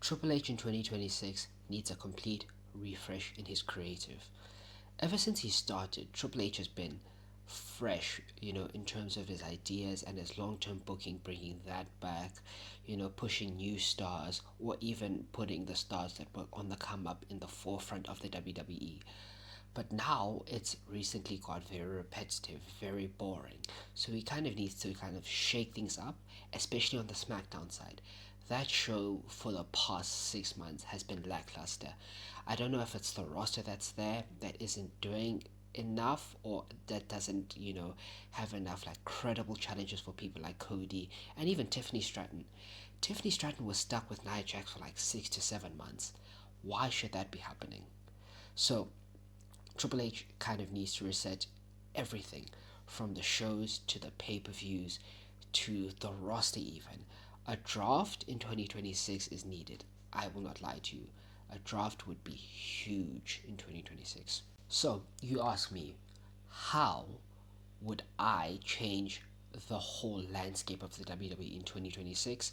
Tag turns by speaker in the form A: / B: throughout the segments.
A: Triple H in 2026 needs a complete refresh in his creative. Ever since he started, Triple H has been fresh, in terms of his ideas and his long term booking, bringing that back, pushing new stars, or even putting the stars that were on the come up in the forefront of the WWE. But now it's recently got very repetitive, very boring. So he kind of needs to kind of shake things up, especially on the SmackDown side. That show for the past 6 months has been lackluster. I don't know if it's the roster that's there that isn't doing enough, or that doesn't, have enough like credible challenges for people like Cody and even Tiffany Stratton. Tiffany Stratton was stuck with Nia Jax for like 6 to 7 months. Why should that be happening? So Triple H kind of needs to reset everything, from the shows to the pay per views to the roster, even. A draft in 2026 is needed. I will not lie to you. A draft would be huge in 2026. So, you ask me, how would I change the whole landscape of the WWE in 2026?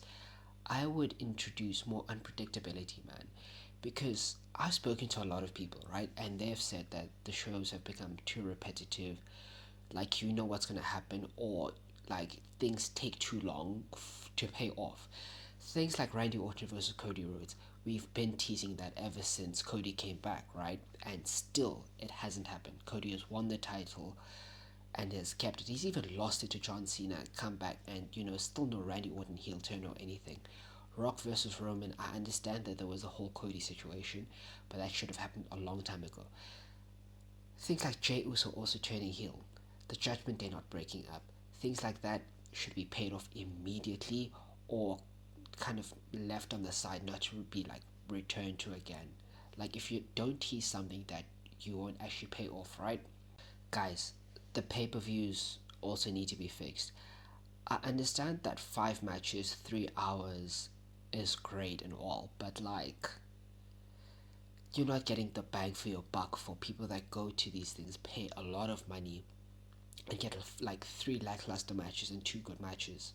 A: I would introduce more unpredictability, man. Because I've spoken to a lot of people, right? And they've said that the shows have become too repetitive, like you know what's going to happen, or like things take too long to pay off. Things like Randy Orton versus Cody Rhodes, we've been teasing that ever since Cody came back, right? And still, it hasn't happened. Cody has won the title and has kept it. He's even lost it to John Cena, come back, and still no Randy Orton heel turn or anything. Rock versus Roman, I understand that there was a whole Cody situation, but that should have happened a long time ago. Things like Jey Uso also turning heel, the Judgment Day not breaking up, things like that should be paid off immediately, or kind of left on the side, not to be like returned to again. Like if you don't tease something that you won't actually pay off, right? Guys, the pay per views also need to be fixed. I understand that 5 matches, 3 hours is great and all, but like you're not getting the bang for your buck for people that go to these things, pay a lot of money, and get like 3 lackluster matches and 2 good matches.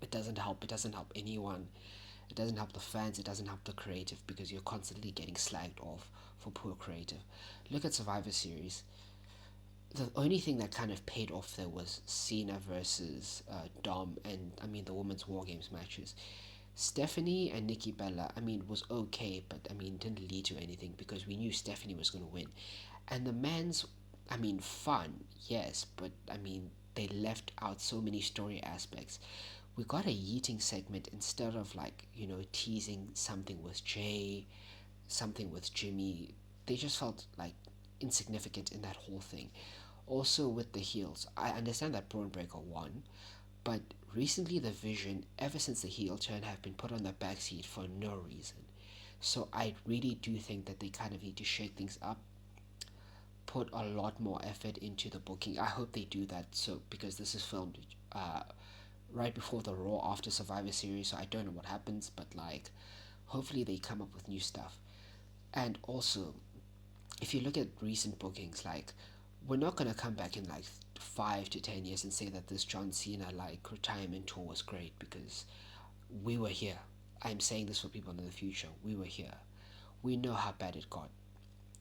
A: It doesn't help. It doesn't help anyone. It doesn't help the fans. It doesn't help the creative, because you're constantly getting slagged off for poor creative. Look at Survivor Series. The only thing that kind of paid off there was Cena versus Dom, and I mean the women's War Games matches. Stephanie and Nikki Bella, I mean, was okay, but I mean, didn't lead to anything because we knew Stephanie was going to win. And the men's, I mean, fun, yes, but I mean, they left out so many story aspects. We got a yeeting segment instead of like, teasing something with Jay, something with Jimmy. They just felt like insignificant in that whole thing. Also, with the heels, I understand that Braun Breaker won, but recently the Vision, ever since the heel turn, have been put on the backseat for no reason. So I really do think that they kind of need to shake things up, put a lot more effort into the booking. I hope they do that. So because this is filmed right before the Raw after Survivor Series, so I don't know what happens, but like, hopefully they come up with new stuff. And also, if you look at recent bookings, like we're not gonna come back in like 5 to 10 years and say that this John Cena like retirement tour was great, because we were here. I'm saying this for people in the future. We were here. We know how bad it got.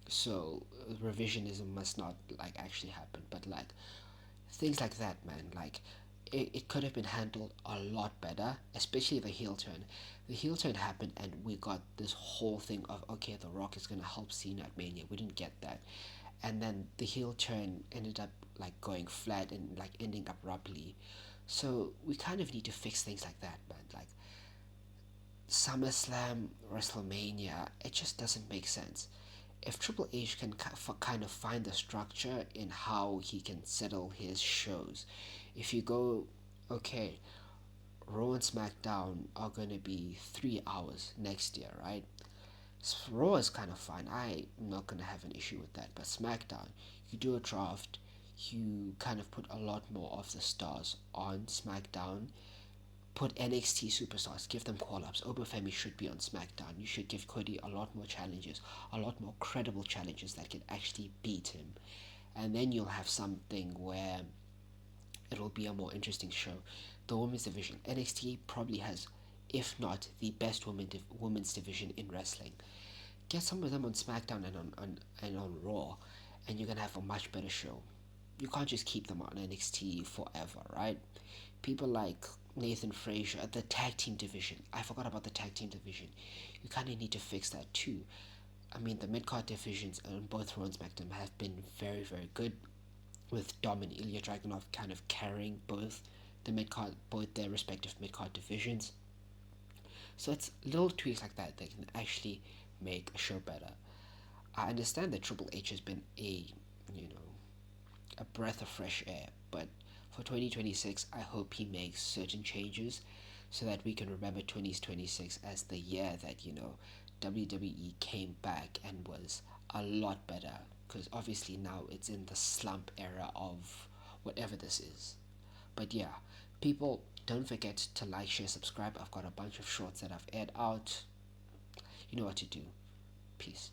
A: So revisionism must not like actually happen. But like things like that, man. Like it could have been handled a lot better, especially the heel turn. The heel turn happened, and we got this whole thing of okay, The Rock is gonna help Cena at Mania. We didn't get that, and then the heel turn ended up like going flat and like ending abruptly. So we kind of need to fix things like that, man. Like SummerSlam, WrestleMania, it just doesn't make sense. If Triple H can kind of find the structure in how he can settle his shows, if you go, okay, Raw and SmackDown are gonna be 3 hours next year, right? Raw is kind of fine. I'm not gonna have an issue with that. But SmackDown, you do a draft, you kind of put a lot more of the stars on SmackDown. Put NXT superstars, give them call ups. Obafemi should be on SmackDown. You should give Cody a lot more challenges, a lot more credible challenges that can actually beat him. And then you'll have something where it'll be a more interesting show. The women's division, NXT probably has if not the best women's division in wrestling. Get some of them on SmackDown and on Raw, and you're gonna have a much better show. You can't just keep them on NXT forever, right? People like Nathan Frazier, the tag team division. I forgot about the tag team division. You kind of need to fix that too. I mean, the mid card divisions on both Raw and SmackDown have been very, very good, with Dom and Ilya Dragunov kind of carrying both their respective mid card divisions. So it's little tweaks like that that can actually make a show better. I understand that Triple H has been you know, a breath of fresh air, but for 2026, I hope he makes certain changes so that we can remember 2026 as the year that, WWE came back and was a lot better. Because obviously now it's in the slump era of whatever this is. But yeah, people, don't forget to like, share, subscribe. I've got a bunch of shorts that I've aired out. You know what to do. Peace.